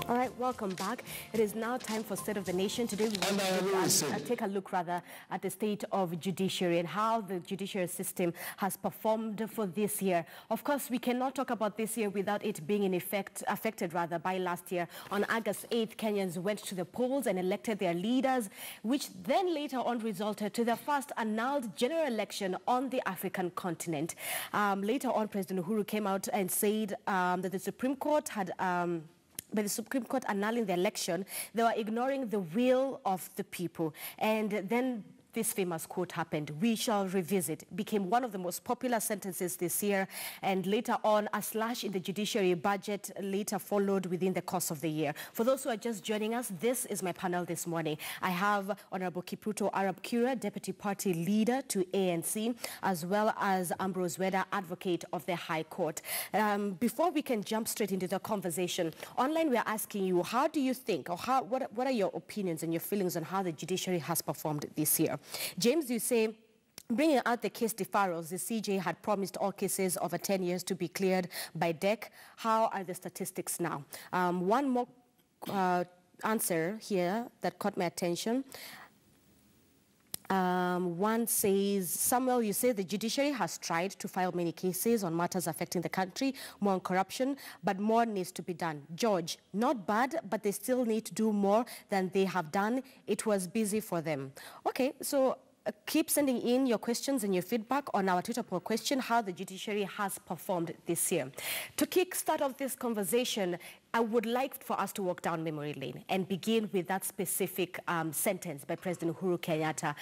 All right, welcome back. It is now time for State of the Nation. Today we want to take a look at the state of judiciary and how the judiciary system has performed for this year. Of course, we cannot talk about this year without it being affected by last year. On August 8th, Kenyans went to the polls and elected their leaders, which then later on resulted to the first annulled general election on the African continent. Later on, President Uhuru came out and said that the Supreme Court had... by the Supreme Court annulling the election, they were ignoring the will of the people. And then this famous quote happened, "We shall revisit," became one of the most popular sentences this year. And later on, a slash in the judiciary budget later followed within the course of the year. For those who are just joining us, this is my panel this morning. I have Honorable Kipruto Arab Kura, Deputy Party Leader to ANC, as well as Ambrose Weda, Advocate of the High Court. Before we can jump straight into the conversation, online we are asking you, how do you think, or what are your opinions and your feelings on how the judiciary has performed this year? James, you say, bringing out the case deferrals, the CJ had promised all cases over 10 years to be cleared by DEC. How are the statistics now? One more answer here that caught my attention. One says, Samuel, you say the judiciary has tried to file many cases on matters affecting the country, more on corruption, but more needs to be done. George, not bad, but they still need to do more than they have done. It was busy for them. Okay, so keep sending in your questions and your feedback on our Twitter poll question, how the judiciary has performed this year. To kickstart off this conversation, I would like for us to walk down memory lane and begin with that specific sentence by President Uhuru Kenyatta,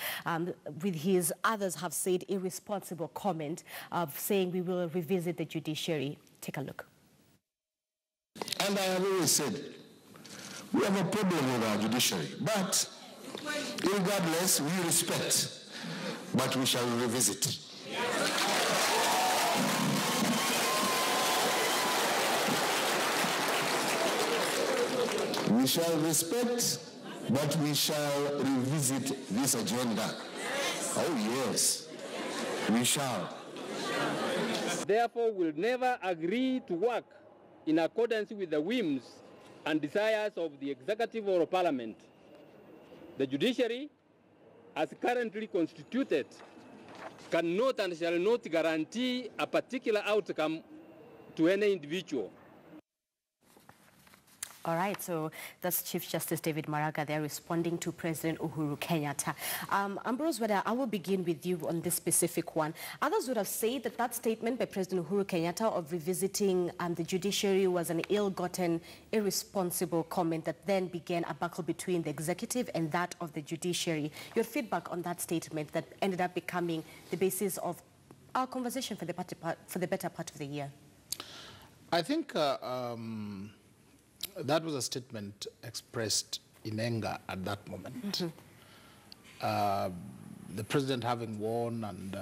with his, others have said, irresponsible comment of saying we will revisit the judiciary. Take a look. And I have always said, we have a problem with our judiciary, but regardless, we respect, but we shall revisit. We shall respect, but we shall revisit this agenda. Oh yes, we shall. Therefore, we'll never agree to work in accordance with the whims and desires of the executive or parliament. The judiciary, as currently constituted, cannot and shall not guarantee a particular outcome to any individual. All right, so that's Chief Justice David Maraga there responding to President Uhuru Kenyatta. Ambrose Weda, I will begin with you on this specific one. Others would have said that that statement by President Uhuru Kenyatta of revisiting the judiciary was an ill-gotten, irresponsible comment that then began a battle between the executive and that of the judiciary. Your feedback on that statement that ended up becoming the basis of our conversation for the better part of the year? I think that was a statement expressed in anger at that moment. The president having won and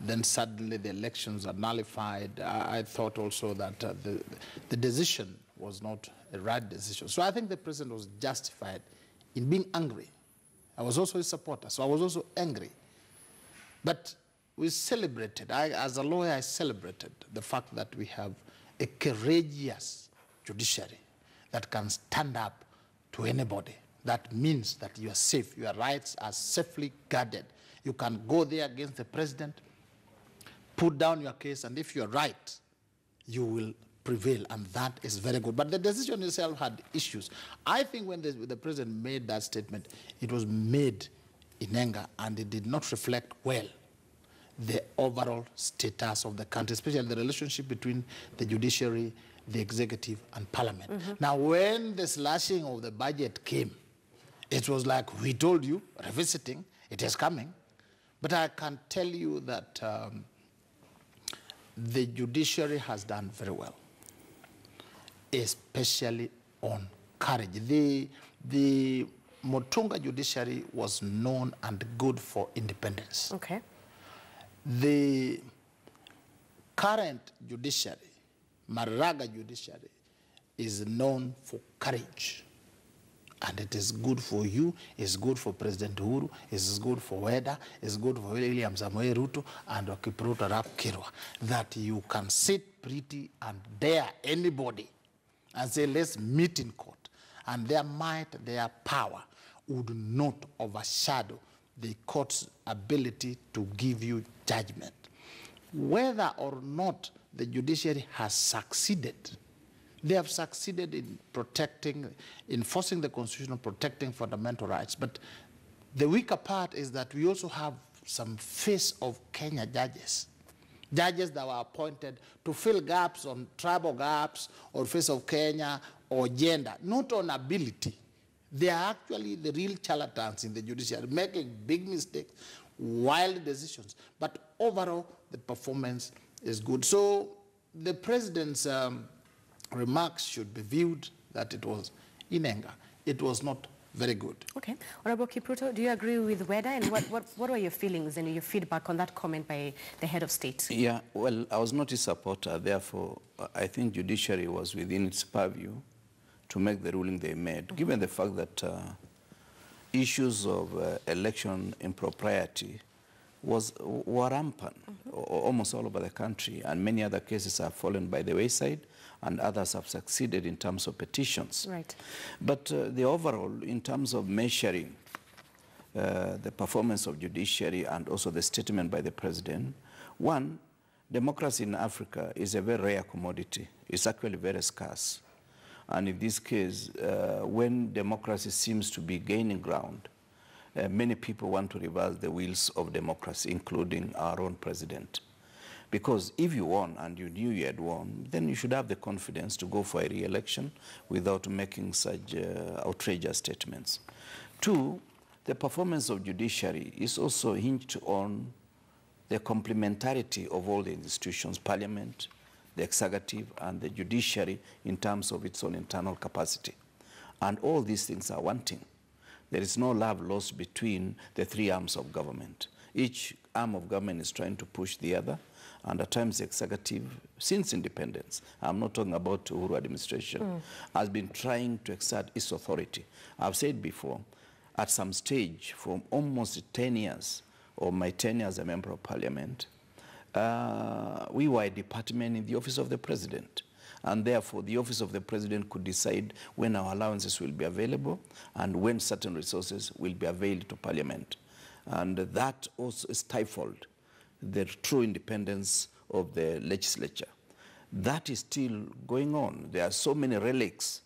then suddenly the elections are nullified. I thought also that the decision was not a right decision. So I think the president was justified in being angry. I was also his supporter, so I was also angry. But we celebrated, as a lawyer, I celebrated the fact that we have a courageous judiciary that can stand up to anybody. That means that you are safe, your rights are safely guarded. You can go there against the president, put down your case, and if you're right, you will prevail, and that is very good. But the decision itself had issues. I think when the president made that statement, it was made in anger, and it did not reflect well the overall status of the country, especially the relationship between the judiciary, the executive, and parliament. Now, when the slashing of the budget came, it was like, we told you, revisiting, it is coming. But I can tell you that the judiciary has done very well, especially on courage. The Motunga judiciary was known and good for independence. Okay. The current judiciary, Maraga judiciary, is known for courage. And it is good for you, it's good for President Uhuru, it's good for Weda, it's good for William Samoei Ruto and Kipruto Arap Kura, that you can sit pretty and dare anybody and say, let's meet in court, and their might, their power would not overshadow the court's ability to give you judgment. Whether or not the judiciary has succeeded, they have succeeded in protecting, enforcing the Constitution, protecting fundamental rights. But the weaker part is that we also have some face of Kenya judges that were appointed to fill gaps on tribal gaps or face of Kenya or gender, not on ability. They are actually the real charlatans in the judiciary, making big mistakes, wild decisions. But overall, the performance is good. So the president's remarks should be viewed that it was in anger. It was not very good. Okay. Honorable Kipruto, do you agree with Weda? And what were your feelings and your feedback on that comment by the head of state? Yeah, well, I was not a supporter. Therefore, I think judiciary was within its purview to make the ruling they made, given the fact that issues of election impropriety were rampant almost all over the country, and many other cases have fallen by the wayside, and others have succeeded in terms of petitions. Right. But the overall, in terms of measuring the performance of judiciary and also the statement by the president, one, democracy in Africa is a very rare commodity. It's actually very scarce. And in this case, when democracy seems to be gaining ground, many people want to reverse the wheels of democracy, including our own president. Because if you won and you knew you had won, then you should have the confidence to go for a re-election without making such outrageous statements. Two, the performance of judiciary is also hinged on the complementarity of all the institutions, parliament, the executive, and the judiciary in terms of its own internal capacity. And all these things are wanting. There is no love lost between the three arms of government. Each arm of government is trying to push the other, and at times the executive, since independence, I'm not talking about Uhuru administration, has been trying to exert its authority. I've said before, at some stage, for almost 10 years, or my tenure as a member of parliament, we were a department in the office of the president. And therefore, the office of the president could decide when our allowances will be available and when certain resources will be availed to parliament. And that also stifled the true independence of the legislature. That is still going on. There are so many relics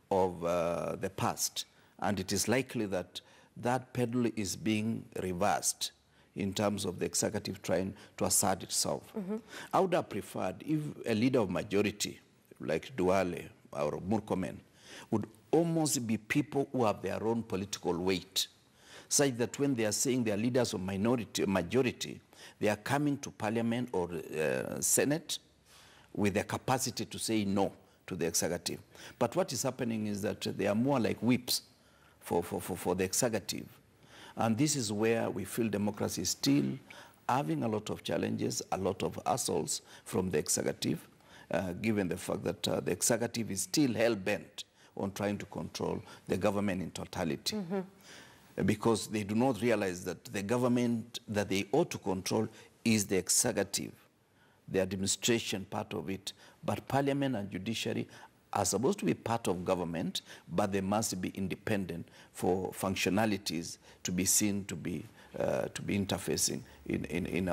of the past, and it is likely that that pedal is being reversed in terms of the executive trying to assert itself. I would have preferred if a leader of majority, like Duale or Murkomen, would almost be people who have their own political weight, such that when they are saying they are leaders of majority, they are coming to parliament or Senate with the capacity to say no to the executive. But what is happening is that they are more like whips for the executive. And this is where we feel democracy is still having a lot of challenges, a lot of assaults from the executive, given the fact that the executive is still hell-bent on trying to control the government in totality. Because they do not realize that the government that they ought to control is the executive, the administration part of it. But parliament and judiciary are supposed to be part of government, but they must be independent for functionalities to be seen to be interfacing in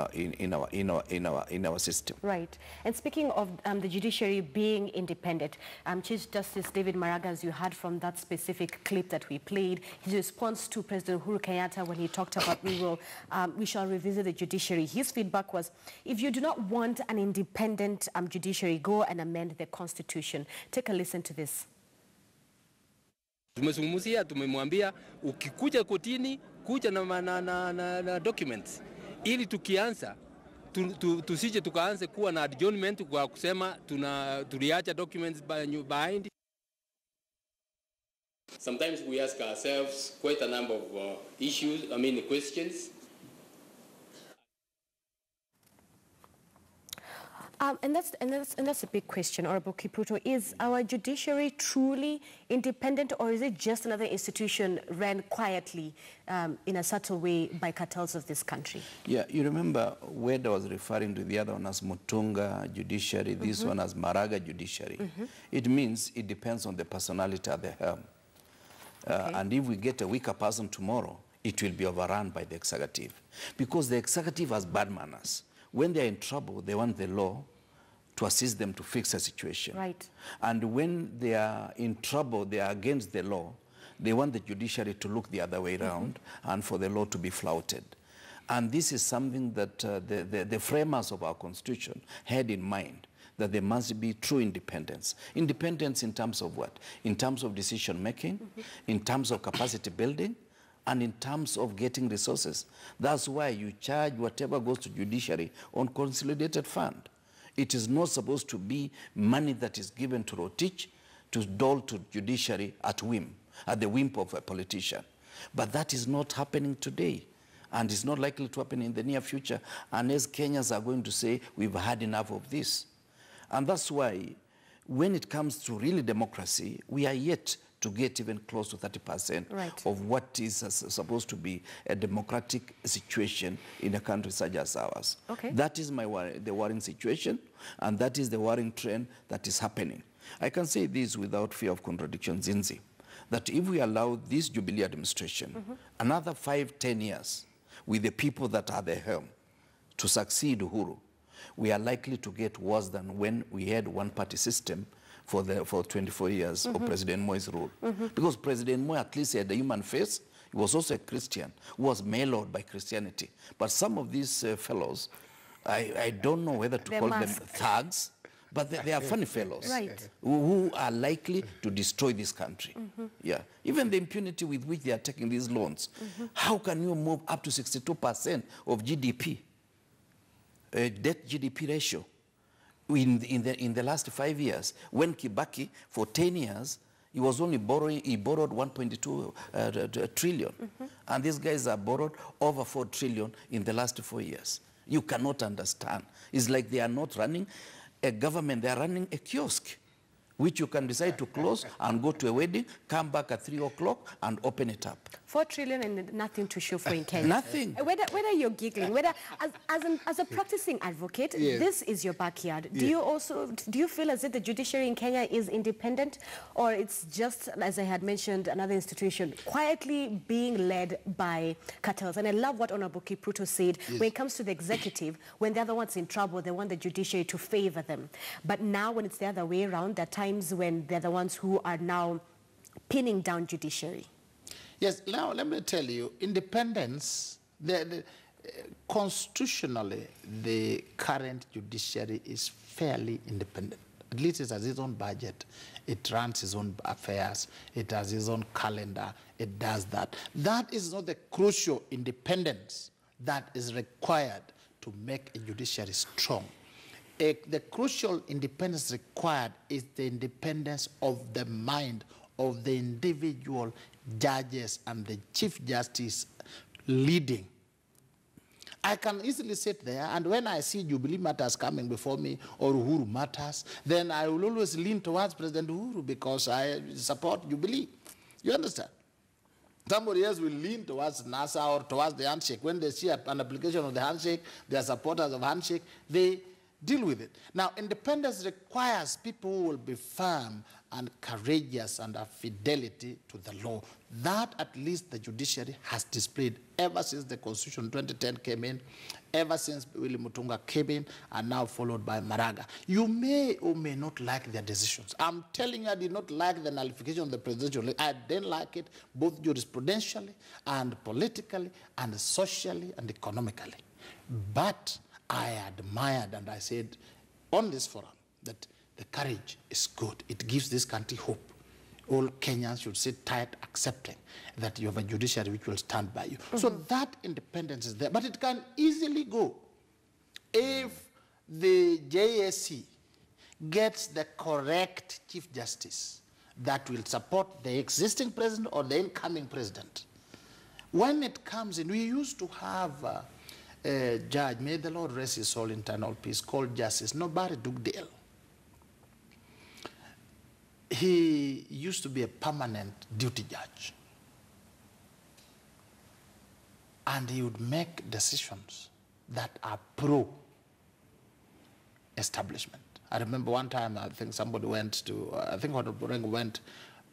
our system. Right. And speaking of the judiciary being independent, Chief Justice David Maraga, as you heard from that specific clip that we played, his response to President Uhuru Kenyatta when he talked about we shall revisit the judiciary. His feedback was, if you do not want an independent judiciary, go and amend the constitution. Take a listen to this. Tumezungumzia, tumemwambia ukikuja kotini kuja na documents ili tukianza tusije tukaanze kuwa na adjournment kwa kusema tuliacha documents behind. Sometimes we ask ourselves quite a number of questions. And that's a big question, Honorable Kipruto. Is our judiciary truly independent, or is it just another institution ran quietly in a subtle way by cartels of this country? Yeah, you remember Weda was referring to the other one as Mutunga Judiciary, this one as Maraga Judiciary. It means it depends on the personality at the helm. And if we get a weaker person tomorrow, it will be overrun by the executive. Because the executive has bad manners. When they're in trouble, they want the law to assist them to fix a situation. Right. And when they are in trouble, they are against the law, they want the judiciary to look the other way around and for the law to be flouted. And this is something that the framers of our constitution had in mind, that there must be true independence. Independence in terms of what? In terms of decision making, in terms of capacity building, and in terms of getting resources. That's why you charge whatever goes to judiciary on consolidated fund. It is not supposed to be money that is given to Rotich to dole to judiciary at whim, at the whim of a politician. But that is not happening today, and it's not likely to happen in the near future unless Kenyans are going to say, we've had enough of this. And that's why when it comes to really democracy, we are yet to get even close to 30% of what is supposed to be a democratic situation in a country such as ours. That is the worrying situation, and that is the worrying trend that is happening. I can say this without fear of contradiction, Zinzi, that if we allow this Jubilee administration another 5-10 years with the people that are the helm to succeed Uhuru, we are likely to get worse than when we had one-party system for 24 years of President Moi's rule. Because President Moi at least had a human face. He was also a Christian who was mellowed by Christianity. But some of these fellows, I don't know whether to call them thugs, but they are funny fellows who are likely to destroy this country. Yeah, even the impunity with which they are taking these loans. How can you move up to 62% of GDP, debt GDP ratio? In the last 5 years, when Kibaki, for 10 years, he was only borrowing, he borrowed 1.2 trillion. And these guys have borrowed over 4 trillion in the last 4 years. You cannot understand. It's like they are not running a government, they are running a kiosk, which you can decide to close and go to a wedding, come back at 3 o'clock and open it up. 4 trillion and nothing to show for in Kenya. Nothing. Whether you're giggling, whether as a practicing advocate, this is your backyard. Do you feel as if the judiciary in Kenya is independent, or it's just, as I had mentioned, another institution quietly being led by cartels? And I love what Honorable Kipruto said. When it comes to the executive, when the other one's in trouble, they want the judiciary to favor them. But now when it's the other way around, there are times when they're the ones who are now pinning down judiciary. Yes, now let me tell you, independence, constitutionally, the current judiciary is fairly independent. At least it has its own budget, it runs its own affairs, it has its own calendar, it does that. That is not the crucial independence that is required to make a judiciary strong. The crucial independence required is the independence of the mind of the individual judges and the Chief Justice leading. I can easily sit there, and when I see Jubilee matters coming before me, or Uhuru matters, then I will always lean towards President Uhuru because I support Jubilee. You understand? Somebody else will lean towards NASA or towards the handshake. When they see an application of the handshake, they are supporters of handshake, they deal with it. Now, independence requires people who will be firm and courageous and have fidelity to the law. That, at least, the judiciary has displayed ever since the Constitution 2010 came in, ever since Willie Mutunga came in, and now followed by Maraga. You may or may not like their decisions. I'm telling you, I did not like the nullification of the presidential. I didn't like it, both jurisprudentially and politically and socially and economically. But I admired, and I said on this forum, that the courage is good. It gives this country hope. All Kenyans should sit tight, accepting that you have a judiciary which will stand by you. So that independence is there. But it can easily go if the JSC gets the correct Chief Justice that will support the existing president or the incoming president. When it comes in, we used to have judge, may the Lord rest his soul in eternal peace, called Justice Nobody Dugdale. He used to be a permanent duty judge. And he would make decisions that are pro-establishment. I remember one time, I think somebody went to, I think Honorable Rengo went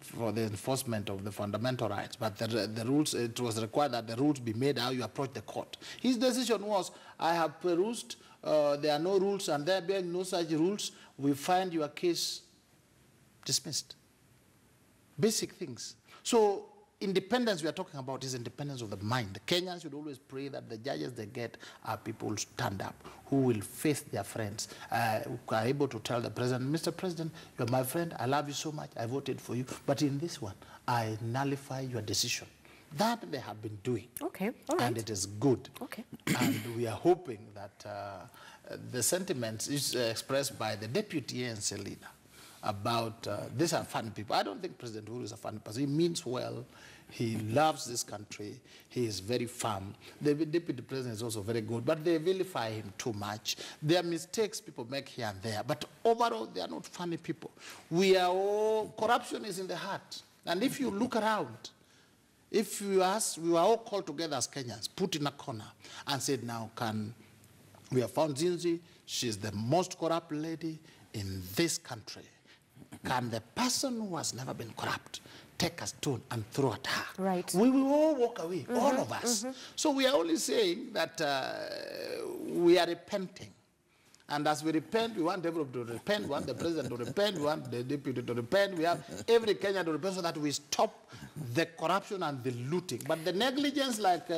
for the enforcement of the fundamental rights, but the rules, it was required that the rules be made how you approach the court. His decision was, I have perused, there are no rules, and there being no such rules, we find your case dismissed. Basic things. So independence we are talking about is independence of the mind. Kenyans should always pray that the judges they get are people who stand up, who will face their friends, who are able to tell the president, Mr. President, you're my friend, I love you so much, I voted for you, but in this one, I nullify your decision. That they have been doing. Okay, all right. And it is good. Okay. And we are hoping that the sentiments is expressed by the deputy ANC leader about these are fun people. I don't think President Uhuru is a fun person. He means well. He loves this country. He is very firm. The deputy president is also very good, but they vilify him too much. There are mistakes people make here and there, but overall, they are not funny people. We are all, corruption is in the heart. And if you look around, if you ask, we were all called together as Kenyans, put in a corner, and said, now we have found Zinzi, she's the most corrupt lady in this country. Can the person who has never been corrupt take a stone and throw at her? Right. We will all walk away, all of us. So we are only saying that we are repenting. And as we repent, we want everyone to repent, we want the president to repent, we want the deputy to repent, we have every Kenyan to repent so that we stop the corruption and the looting. But the negligence like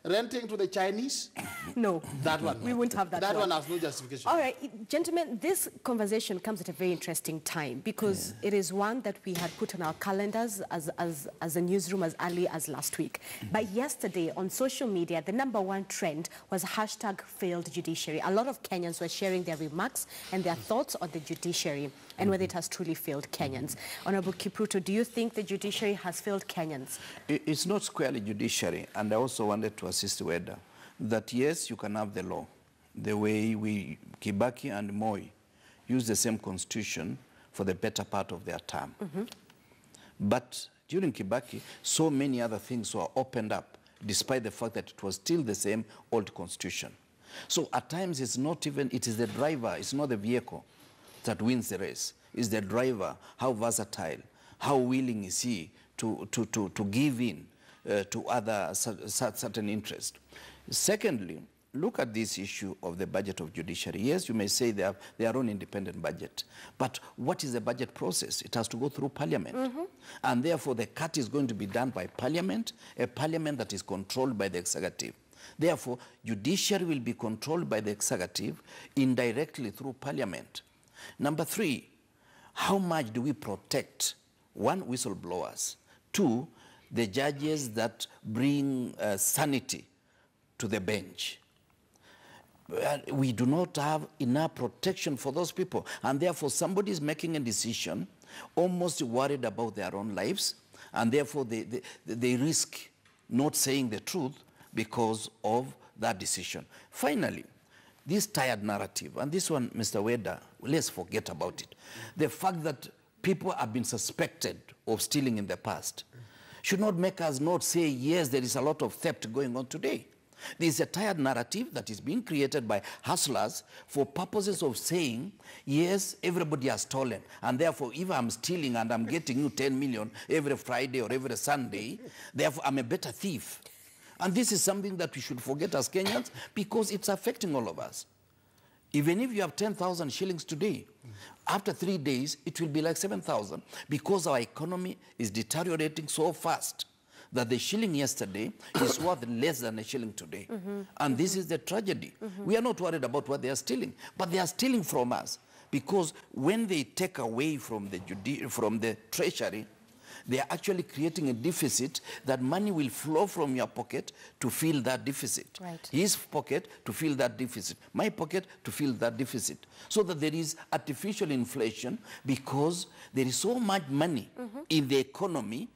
renting to the Chinese, no. That one. We won't have that. That one has no justification. All right, gentlemen, this conversation comes at a very interesting time because it is one that we had put on our calendars as a newsroom as early as last week. But yesterday on social media, the #1 trend was #FailedJudiciary. A lot of Kenyans were sharing their remarks and their thoughts on the judiciary and whether it has truly failed Kenyans. Honorable Kipruto, do you think the judiciary has failed Kenyans? It's not squarely judiciary, and I also wanted to assist Weda that yes, you can have the law. The way Kibaki and Moi used the same constitution for the better part of their term. But during Kibaki, so many other things were opened up, despite the fact that it was still the same old constitution. So at times it's not even, it is the driver, it's not the vehicle that wins the race. It's the driver, how versatile, how willing is he to give in to other certain interests. Secondly, look at this issue of the budget of judiciary. Yes, you may say they have their own independent budget, but what is the budget process? It has to go through parliament. And therefore the cut is going to be done by parliament, a parliament that is controlled by the executive. Therefore, judiciary will be controlled by the executive indirectly through parliament. Number 3, how much do we protect, 1, whistleblowers, 2, the judges that bring sanity to the bench? We do not have enough protection for those people, and therefore somebody is making a decision almost worried about their own lives, and therefore they risk not saying the truth because of that decision. Finally, this tired narrative, and this one, Mr. Weda, let's forget about it. The fact that people have been suspected of stealing in the past should not make us not say, yes, there is a lot of theft going on today. There is a tired narrative that is being created by hustlers for purposes of saying, yes, everybody has stolen, and therefore if I'm stealing and I'm getting you 10 million every Friday or every Sunday, therefore I'm a better thief. And this is something that we should forget as Kenyans because it's affecting all of us. Even if you have 10,000 shillings today, after 3 days, it will be like 7,000 because our economy is deteriorating so fast that the shilling yesterday is worth less than a shilling today. And this is the tragedy. We are not worried about what they are stealing, but they are stealing from us because when they take away from the treasury, they are actually creating a deficit that money will flow from your pocket to fill that deficit. Right. His pocket to fill that deficit. My pocket to fill that deficit. So that there is artificial inflation because there is so much money in the economy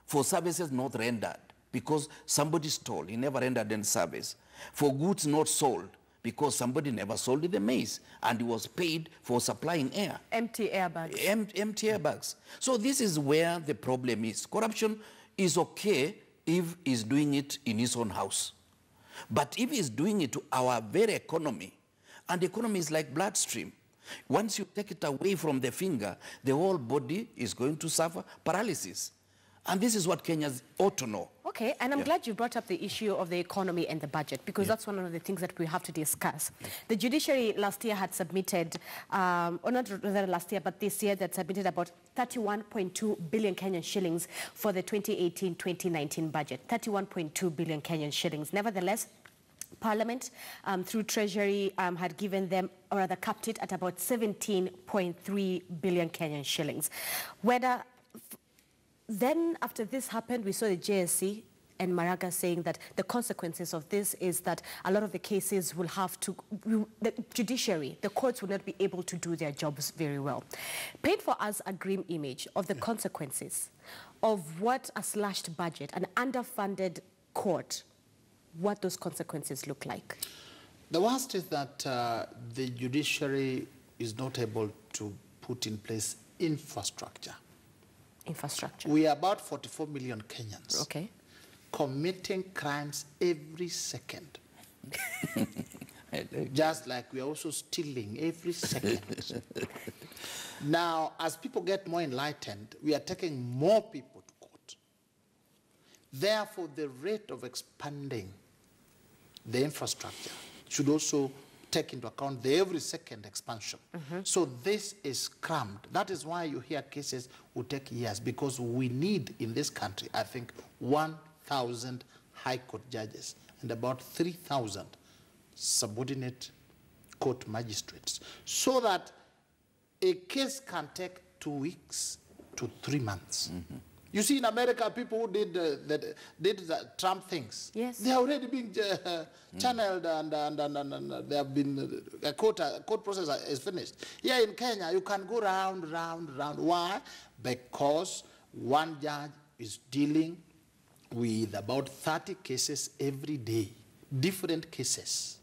for services not rendered. because somebody stole, he never rendered any service. For goods not sold, because somebody never sold the maize and he was paid for supplying air. Empty airbags. Empty airbags. So this is where the problem is. Corruption is okay if he's doing it in his own house. But if he's doing it to our very economy, and the economy is like bloodstream, once you take it away from the finger, the whole body is going to suffer paralysis. And this is what Kenyans ought to know. Okay, and I'm glad you brought up the issue of the economy and the budget, because that's one of the things that we have to discuss. The judiciary last year had submitted, or not rather last year, but this year, that submitted about 31.2 billion Kenyan shillings for the 2018-2019 budget. 31.2 billion Kenyan shillings. Nevertheless, Parliament, through Treasury, had given them, or rather capped it at about 17.3 billion Kenyan shillings. Then, after this happened, we saw the JSC and Maraga saying that the consequences of this is that a lot of the cases will have to, the judiciary, the courts will not be able to do their jobs very well. Paint for us a grim image of the consequences of what a slashed budget, an underfunded court, what those consequences look like. The worst is that the judiciary is not able to put in place infrastructure. We are about 44 million Kenyans. Okay. Committing crimes every second. Just like we are also stealing every second. Now, as people get more enlightened, we are taking more people to court. Therefore, the rate of expanding the infrastructure should also take into account the every second expansion. So this is crammed. That is why you hear cases will take years, because we need in this country, I think, 1,000 high court judges and about 3,000 subordinate court magistrates, so that a case can take 2 weeks to 3 months. You see, in America, people who did the Trump things, they are already being channeled, and they have been, a court process is finished. Here in Kenya, you can go round. Why? Because one judge is dealing with about 30 cases every day, different cases.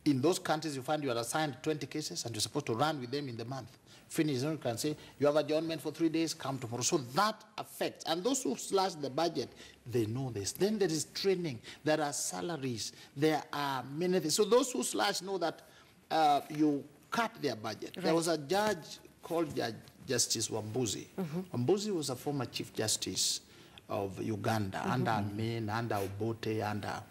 In those countries, you find you are assigned 20 cases, and you're supposed to run with them in the month. Finish, you can say, you have adjournment for 3 days, come tomorrow. So that affects. And those who slash the budget, they know this. Then there is training. There are salaries. There are many things. So those who slash know that you cut their budget. Right. There was a judge called Justice Wambuzi. Wambuzi was a former Chief Justice of Uganda, under Amin, under Obote, under...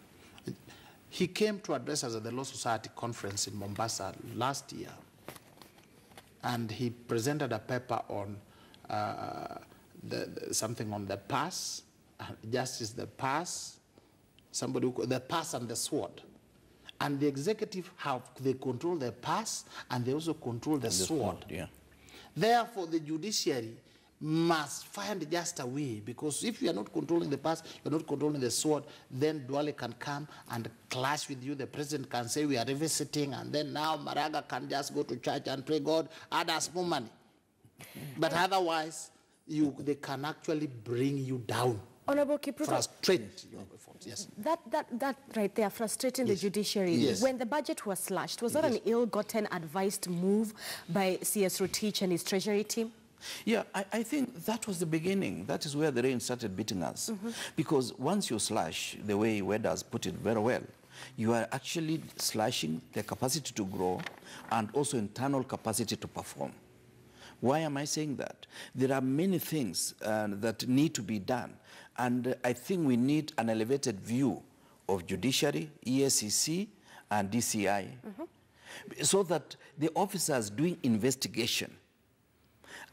He came to address us at the Law Society conference in Mombasa last year. And he presented a paper on something on the pass, justice the pass, the pass and the sword. And the executive they control the pass, and they also control the sword. Therefore, the judiciary must find just a way, because if you are not controlling the pass, you're not controlling the sword, then Duale can come and clash with you. The president can say we are revisiting, and then now Maraga can just go to church and pray God, add us more money. But otherwise, they can actually bring you down. Honorable Kipruto, frustrate your efforts. Yes. That right there, frustrating the judiciary. Yes. When the budget was slashed, was that an ill-gotten, advised move by CS Rotich and his treasury team? Yeah, I think that was the beginning. That is where the rain started beating us. Because once you slash, the way Wedas put it very well, you are actually slashing the capacity to grow and also internal capacity to perform. Why am I saying that? There are many things that need to be done. And I think we need an elevated view of judiciary, ESCC, and DCI, so that the officers doing investigation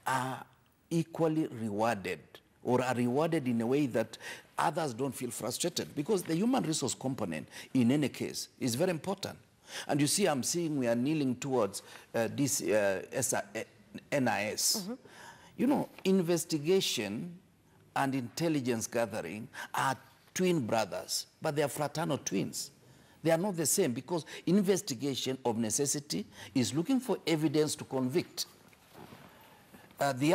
are equally rewarded, or are rewarded in a way that others don't feel frustrated, because the human resource component in any case is very important. And you see, I'm seeing we are kneeling towards this NIS. You know, investigation and intelligence gathering are twin brothers, but they are fraternal twins. They are not the same, because investigation of necessity is looking for evidence to convict. The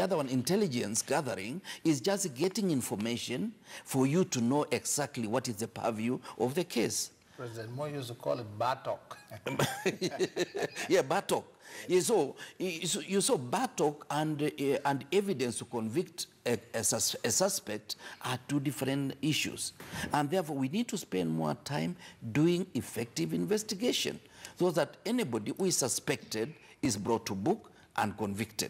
other one, intelligence gathering, is just getting information for you to know exactly what is the purview of the case. President Moy used to call it Bartok. Yeah, Bartok. Yeah, so you saw Bartok and evidence to convict a suspect are two different issues. And therefore, we need to spend more time doing effective investigation so that anybody who is suspected is brought to book and convicted.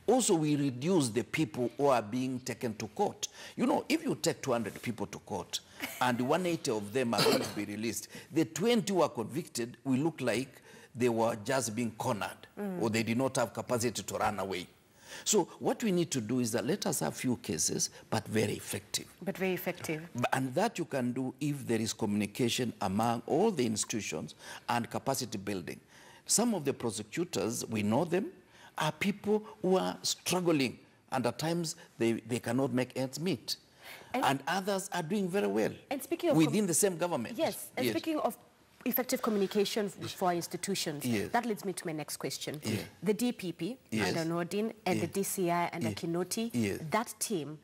Also, we reduce the people who are being taken to court. You know, if you take 200 people to court and 180 of them are going to be released, the 20 who are convicted will look like they were just being cornered or they did not have capacity to run away. So what we need to do is that let us have few cases, but very effective. But very effective. And that you can do if there is communication among all the institutions and capacity building. Some of the prosecutors, we know them, are people who are struggling, and at times they cannot make ends meet. And others are doing very well. And speaking of within the same government. Yes, and speaking of effective communication for institutions, that leads me to my next question. The DPP, under Nordin, and the DCI, under Kinoti, that team,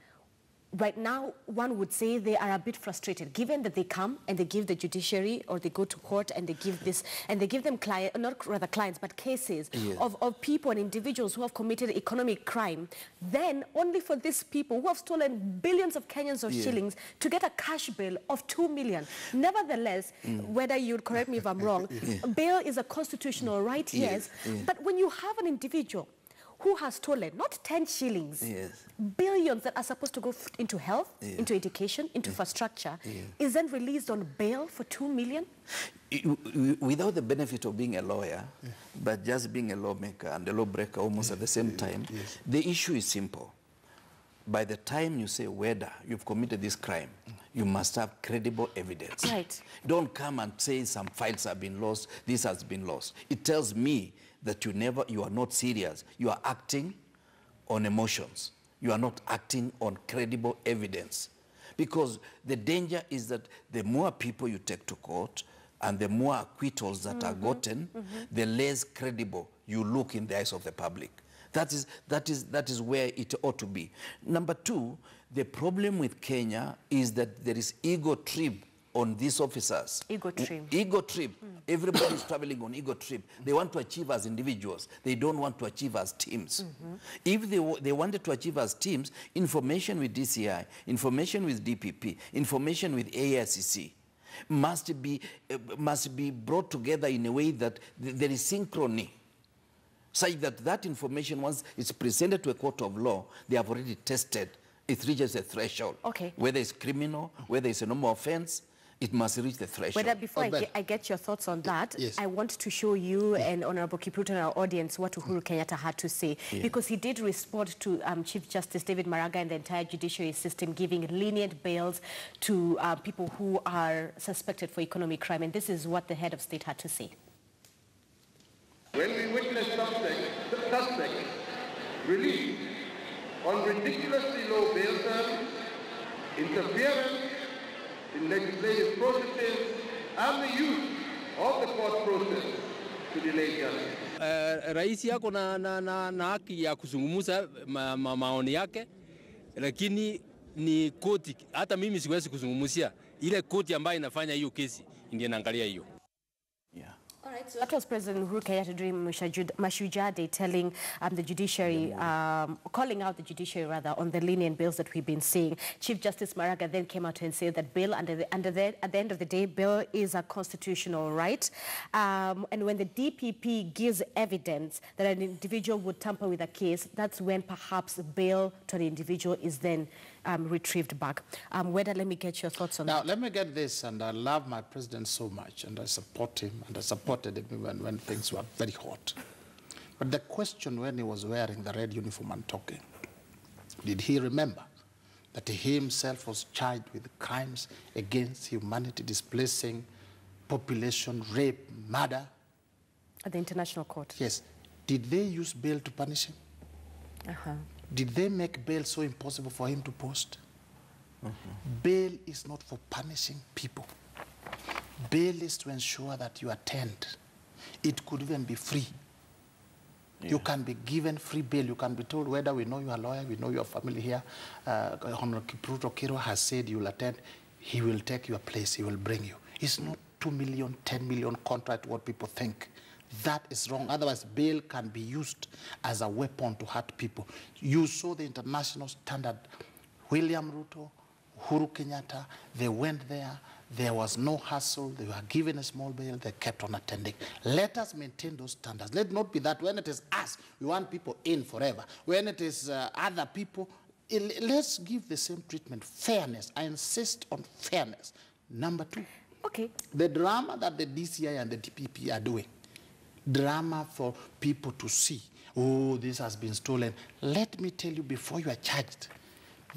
right now, one would say they are a bit frustrated, given that they come and they give the judiciary, or they go to court and they give this, and they give them clients, not rather clients, but cases of people and individuals who have committed economic crime. Then, only for these people who have stolen billions of Kenyans of shillings to get a cash bail of 2 million. Nevertheless, whether you'd correct me if I'm wrong, bail is a constitutional right, yes. But when you have an individual who has stolen, not 10 shillings, billions that are supposed to go into health, into education, into infrastructure, is then released on bail for 2 million? Without the benefit of being a lawyer, but just being a lawmaker and a lawbreaker almost at the same time, the issue is simple. By the time you say whether you've committed this crime, you must have credible evidence. Right. Don't come and say some files have been lost, this has been lost. It tells me that you are not serious. You are acting on emotions. You are not acting on credible evidence. Because the danger is that the more people you take to court and the more acquittals that are gotten, the less credible you look in the eyes of the public. That is where it ought to be. Number two, the problem with Kenya is that there is ego trip on these officers. Ego trip. Ego trip. Everybody is traveling on ego trip. They want to achieve as individuals. They don't want to achieve as teams. If they wanted to achieve as teams, information with DCI, information with DPP, information with AICC must be brought together in a way that there is synchrony, such that that information, once it's presented to a court of law, they have already tested. It reaches a threshold. Okay. Whether it's criminal, whether it's a normal offense, it must reach the threshold. But before I get your thoughts on that, I want to show you and Honorable Kipruto and our audience what Uhuru Kenyatta had to say. Because he did respond to Chief Justice David Maraga and the entire judiciary system giving lenient bails to people who are suspected for economic crime. And this is what the head of state had to say. When we witness suspects released on ridiculously low bail terms, interference in legislative processes, and the use of the court process to delay justice. Rais yako na haki ya kuzungumza maoni yake, lakini ni koti, hata mimi siwezi kuzungumzia. Ile koti ambayo inafanya hiyo kesi ndiye naangalia hiyo. All right, so that was President Uhuru Kenyatta during Mashujaa Day telling the judiciary, calling out the judiciary rather on the lenient bills that we've been seeing. Chief Justice Maraga then came out and said that bail, at the end of the day, bail is a constitutional right. And when the DPP gives evidence that an individual would tamper with a case, that's when perhaps bail to an individual is then retrieved back. Whether, let me get your thoughts on that. Now, let me get this, and I love my president so much, and I support him, and I supported him when things were very hot. But the question when he was wearing the red uniform and talking, did he remember that he himself was charged with crimes against humanity, displacing population, rape, murder? At the International Court? Yes. Did they use bail to punish him? Did they make bail so impossible for him to post? Bail is not for punishing people. Bail is to ensure that you attend. It could even be free. You can be given free bail. You can be told whether we know you are a lawyer, we know your family here. Honorable Kipruto Kiro has said you will attend. He will take your place. He will bring you. It's not 2 million, 10 million contract what people think. That is wrong. Otherwise, bail can be used as a weapon to hurt people. You saw the international standard. William Ruto, Uhuru Kenyatta, they went there. There was no hassle. They were given a small bail. They kept on attending. Let us maintain those standards. Let it not be that when it is us, we want people in forever. When it is other people, let's give the same treatment. Fairness. I insist on fairness. Number 2. Okay. The drama that the DCI and the DPP are doing, drama for people to see, oh, this has been stolen. Let me tell you, before you are charged,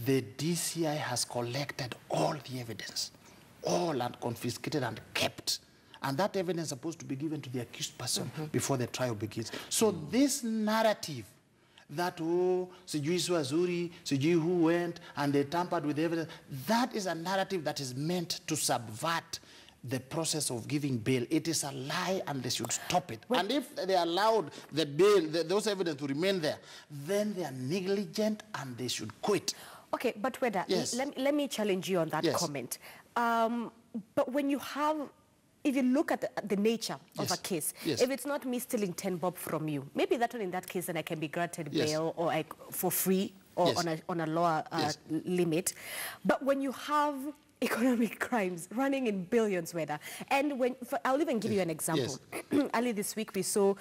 the DCI has collected all the evidence, all and confiscated and kept. And that evidence is supposed to be given to the accused person before the trial begins. So this narrative that, oh, sijui Swazuri, sijui who went, and they tampered with the evidence, that is a narrative that is meant to subvert the process of giving bail. It is a lie, and they should stop it. And if they allowed the bail, those evidence to remain there, then they are negligent and they should quit. Okay, but Weda, yes. let me challenge you on that comment. But when you have, if you look at the nature of a case, if it's not me stealing 10 bob from you, maybe that one in that case, then I can be granted bail or for free or on a lower limit. But when you have economic crimes running in billions, Weda, and I'll even give you an example. Early this week, we saw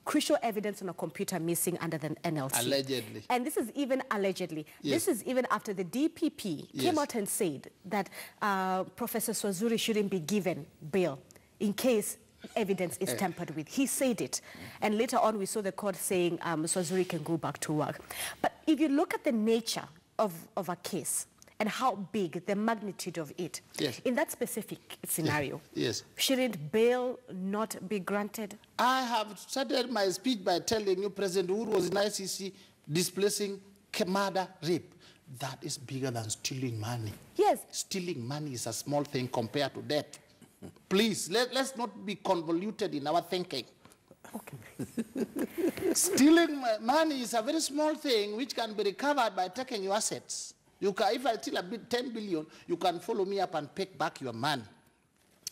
crucial evidence on a computer missing under the NLC. Allegedly. And this is even allegedly. This is even after the DPP came out and said that Professor Swazuri shouldn't be given bail in case evidence is tampered with. He said it. And later on, we saw the court saying Swazuri can go back to work. But if you look at the nature of a case, and how big, the magnitude of it. In that specific scenario, shouldn't bail not be granted? I have started my speech by telling you President Uhuru was in ICC displacing murder, rape. That is bigger than stealing money. Stealing money is a small thing compared to death. Please, let's not be convoluted in our thinking. Stealing money is a very small thing which can be recovered by taking your assets. You can, if I steal a bit, 10 billion, you can follow me up and pick back your money.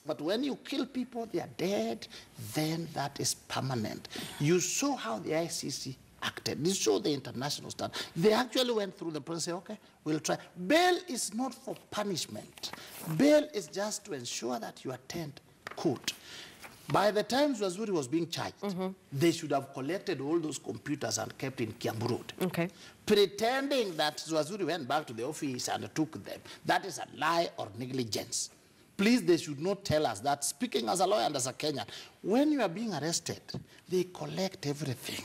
But when you kill people, they are dead, then that is permanent. You saw how the ICC acted. You saw the international standard. They actually went through the process and said, okay, we'll try. Bail is not for punishment. Bail is just to ensure that you attend court. By the time Swazuri was being charged, they should have collected all those computers and kept in Kiambu Road. Pretending that Swazuri went back to the office and took them. That is a lie or negligence. Please, they should not tell us that. Speaking as a lawyer and as a Kenyan, when you are being arrested, they collect everything.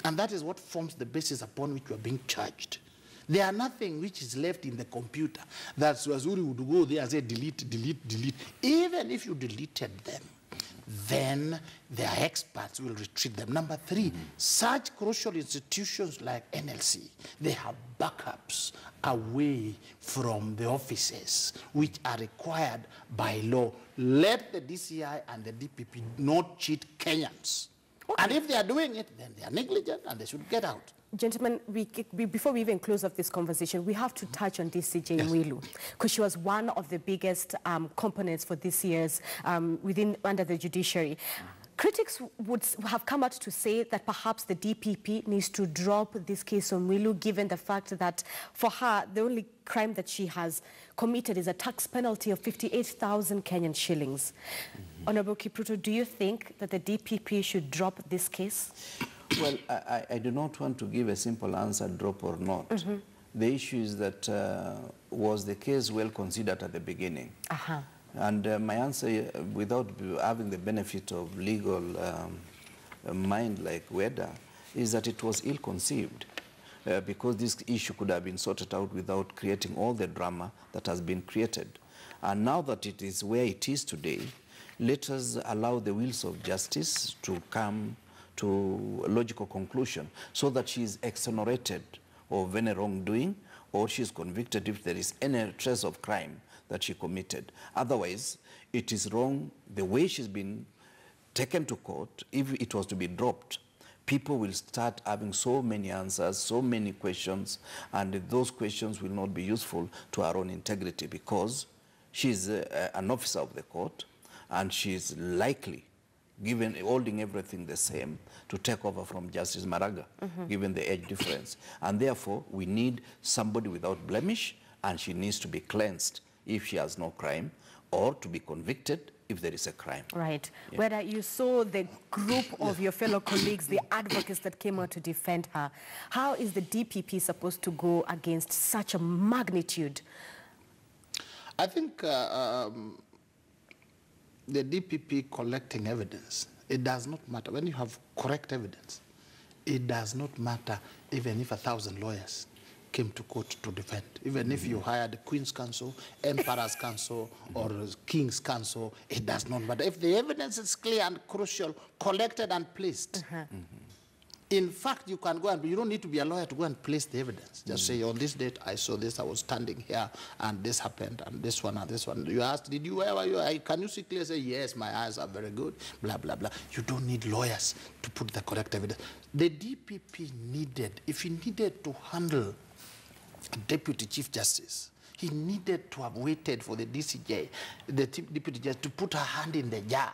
And that is what forms the basis upon which you are being charged. There are nothing which is left in the computer that Swazuri would go there and say, delete, delete, delete. Even if you deleted them, then their experts will retrieve them. Number 3, such crucial institutions like NLC, they have backups away from the offices which are required by law. Let the DCI and the DPP not cheat Kenyans. And if they are doing it, then they are negligent and they should get out. Gentlemen, before we even close off this conversation, we have to touch on DCJ Mwilu, because she was one of the biggest components for this year's under the judiciary. Critics would have come out to say that perhaps the DPP needs to drop this case on Mwilu, given the fact that for her, the only crime that she has committed is a tax penalty of 58,000 Kenyan shillings. Honorable Kipruto, do you think that the DPP should drop this case? Well, I do not want to give a simple answer, drop or not. The issue is that was the case well considered at the beginning? And my answer, without having the benefit of legal mind like Weda, is that it was ill-conceived because this issue could have been sorted out without creating all the drama that has been created. And now that it is where it is today, let us allow the wheels of justice to come to a logical conclusion so that she is exonerated of any wrongdoing or she is convicted if there is any trace of crime that she committed. Otherwise, it is wrong the way she's been taken to court. If it was to be dropped, people will start having so many answers, so many questions, and those questions will not be useful to our own integrity, because she's an officer of the court, and she's likely, given holding everything the same, to take over from Justice Maraga, given the age difference. And therefore, we need somebody without blemish, and she needs to be cleansed if she has no crime, or to be convicted if there is a crime. Right. Yeah. Whether you saw the group of your fellow colleagues, the advocates that came out to defend her, how is the DPP supposed to go against such a magnitude? I think the DPP collecting evidence, it does not matter. When you have correct evidence, it does not matter even if 1,000 lawyers came to court to defend. Even if you hired the Queen's Counsel, Emperor's Counsel, or King's Counsel, it does not matter. If the evidence is clear and crucial, collected and placed, in fact, you can go and, you don't need to be a lawyer to go and place the evidence. Just say, on this date, I saw this, I was standing here, and this happened, and this one, and this one. You asked, did you, where were you? Can you see clearly? Say, yes, my eyes are very good, blah, blah, blah. You don't need lawyers to put the correct evidence. The DPP needed, if he needed to handle Deputy Chief Justice, he needed to have waited for the DCJ, the Deputy Justice, to put her hand in the jar,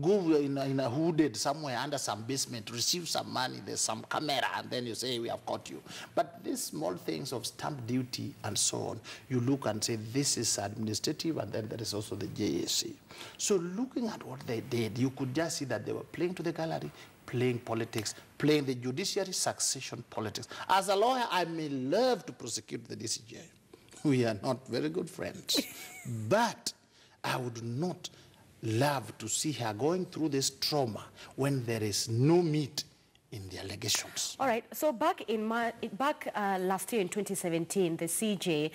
go in a hooded somewhere under some basement, receive some money, there's some camera, and then you say, we have caught you. But these small things of stamp duty and so on, you look and say, this is administrative, and then there is also the JSC. So looking at what they did, you could just see that they were playing to the gallery, playing politics, playing the judiciary succession politics. As a lawyer, I may love to prosecute the DCJ. We are not very good friends. But I would not love to see her going through this trauma when there is no meat in the allegations. All right. So back last year in 2017, the CJ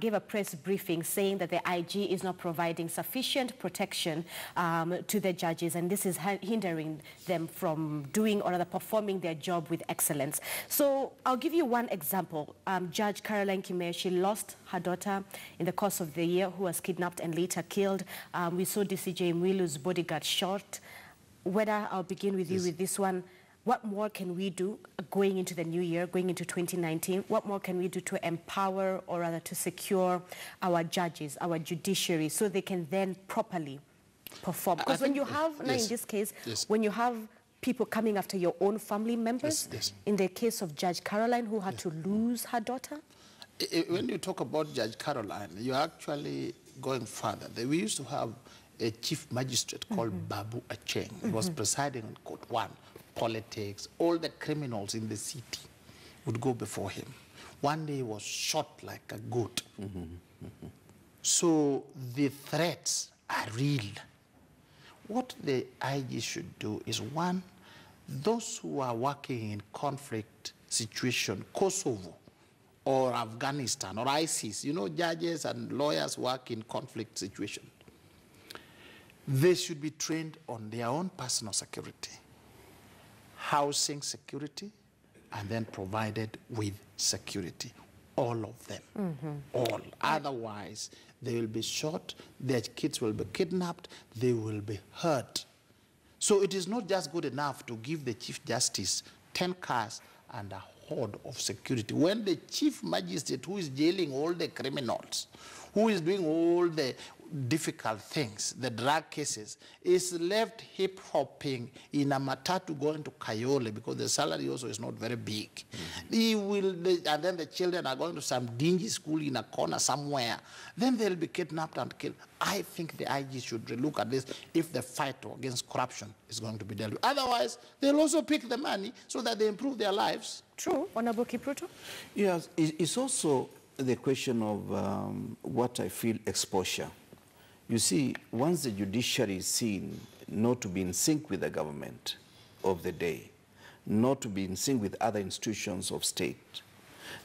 gave a press briefing saying that the IG is not providing sufficient protection to the judges, and this is hindering them from doing or rather performing their job with excellence. So I'll give you one example. Judge Caroline Kime, she lost her daughter in the course of the year, who was kidnapped and later killed. We saw DCJ Mwilu's bodyguard shot. Whether I'll begin with you with this one. What more can we do going into the new year, going into 2019? What more can we do to empower or rather to secure our judges, our judiciary, so they can then properly perform? Because when you have, now in this case, when you have people coming after your own family members, in the case of Judge Caroline, who had to lose her daughter? When you talk about Judge Caroline, you're actually going further. We used to have a chief magistrate called Babu Acheng. He was presiding on Court 1. Politics, all the criminals in the city would go before him. One day he was shot like a goat. So the threats are real. What the IG should do is, one, those who are working in conflict situation, Kosovo or Afghanistan or ISIS, you know, judges and lawyers work in conflict situation. They should be trained on their own personal security, housing security, and then provided with security. All of them. All. Otherwise, they will be shot, their kids will be kidnapped, they will be hurt. So it is not just good enough to give the Chief Justice 10 cars and a horde of security. When the Chief Magistrate, who is jailing all the criminals, who is doing all the difficult things, the drug cases, is left hip-hopping in a matatu going to Kayole, because the salary also is not very big. He will, and then the children are going to some dingy school in a corner somewhere. Then they'll be kidnapped and killed. I think the IG should look at this if the fight against corruption is going to be dealt with. Otherwise, they'll also pick the money so that they improve their lives. True. Honorable Kipruto? Yes, it's also the question of what I feel exposure. You see, once the judiciary is seen not to be in sync with the government of the day, not to be in sync with other institutions of state,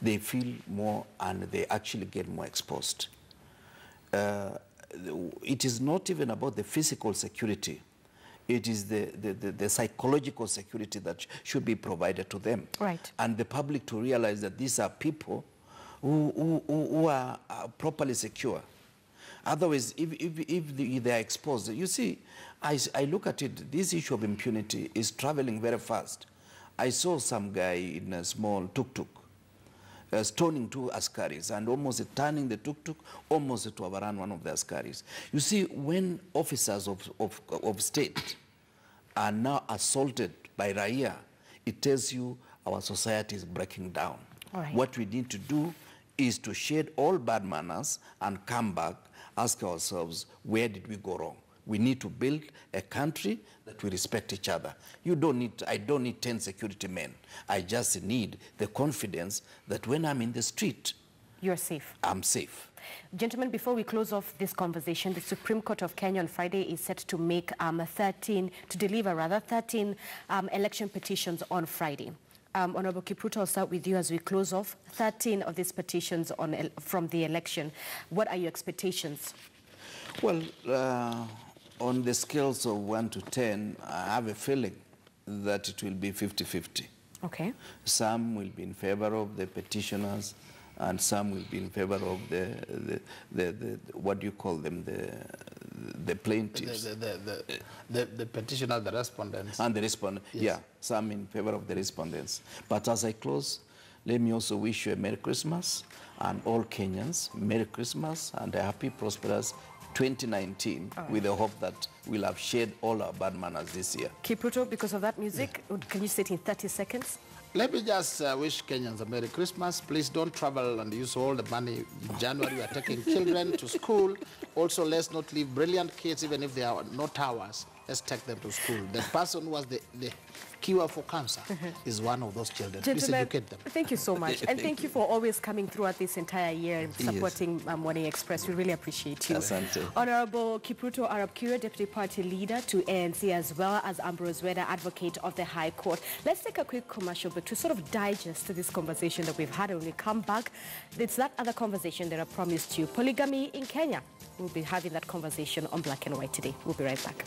they feel more and they actually get more exposed. It is not even about the physical security. It is the psychological security that should be provided to them. Right. And the public to realize that these are people who are properly secure. Otherwise, if they are exposed, you see, I look at it, this issue of impunity is traveling very fast. I saw some guy in a small tuk-tuk stoning two askaris and almost turning the tuk-tuk almost to overrun one of the askaris. You see, when officers of state are now assaulted by Raia, it tells you our society is breaking down. Right. What we need to do is to shed all bad manners and come back, ask ourselves, where did we go wrong? We need to build a country that we respect each other. I don't need 10 security men. I just need the confidence that when I'm in the street, you're safe. I'm safe. Gentlemen, before we close off this conversation, the Supreme Court of Kenya on Friday is set to make 13 election petitions on Friday. Honorable Kipruto, I'll start with you as we close off. 13 of these petitions from the election. What are your expectations? Well, on the scales of 1 to 10, I have a feeling that it will be 50-50. Okay. Some will be in favor of the petitioners, and some will be in favor of the what do you call them, the plaintiffs. The petitioner, the respondents. And the respondents, yes. Yeah, some in favor of the respondents. But as I close, let me also wish you a Merry Christmas, and all Kenyans, Merry Christmas and a happy, prosperous 2019, with the hope that we'll have shed all our bad manners this year. Kipruto, because of that music, can you say it in 30 seconds? Let me just wish Kenyans a Merry Christmas. Please don't travel and use all the money in January. We are taking children to school. Also, let's not leave brilliant kids, even if they are not ours. Let's take them to school. The person who was the cure for cancer is one of those children. Please educate them. Thank you so much. And thank you for always coming throughout this entire year and supporting Morning Express. We really appreciate you. Asante. Honorable Kipruto Arap-Kure, Deputy Party Leader to ANC, as well as Ambrose Weda, Advocate of the High Court. Let's take a quick commercial break to sort of digest this conversation that we've had. And when we come back, it's that other conversation that I promised you. Polygamy in Kenya. We'll be having that conversation on Black and White today. We'll be right back.